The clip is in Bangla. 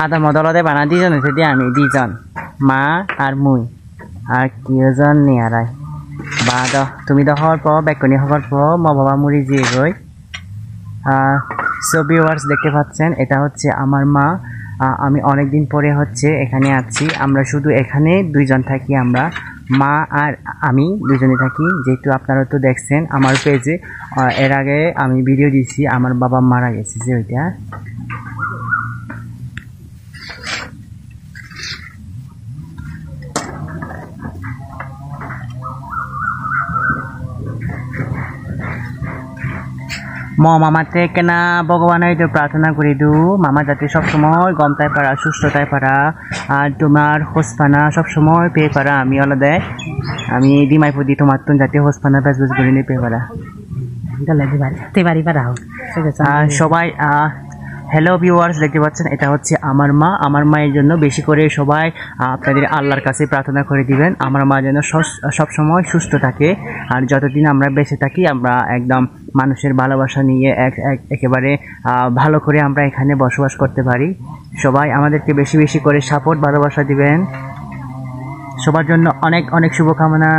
আদার মদলতে বানা দুজন হচ্ছে দিয়ে আমি দুজন মা আর মুই আর কেউজন নিয়ারাই বা তুমি দহর পর বেকনি হওয়ার পর মা বাবা মুড়ি দিয়ে গই সো ভিউয়ার্স দেখতে পাচ্ছেন এটা হচ্ছে আমার মা আমি অনেক দিন পরে হচ্ছে এখানে আছি আমরা শুধু এখানে দুইজন থাকি আমরা মা আর আমি দুজনে থাকি যেহেতু আপনারা তো দেখছেন আমার পেজে এর আগে আমি ভিডিও দিয়েছি আমার বাবা মারা গেছে যে ওইটা মামা থেকে না ভগবানের প্রার্থনা করি দু মামা যাতে সবসময় গমতায় পারা সুস্থতায় পারা আর তোমার হোসপানা সবসময় পেয়ে পারা আমি আলাদা আমি দিমাই পুদি তোমার তো যাতে হোসপানা বেশ বেশ করে নিয়ে পেয়ে পারা সবাই হ্যালো ভিউয়ার্স দেখতে পাচ্ছেন এটা হচ্ছে আমার মায়ের জন্য বেশি করে সবাই আপনাদের আল্লাহর কাছে প্রার্থনা করে দিবেন আমার মা যেন সবসময় সুস্থ থাকে আর যতদিন আমরা বেঁচে থাকি আমরা একদম মানুষের ভালোবাসা নিয়ে একেবারে ভালো করে আমরা এখানে বসবাস করতে পারি সবাই আমাদেরকে বেশি বেশি করে সাপোর্ট ভালোবাসা দিবেন সবার জন্য অনেক অনেক শুভকামনা।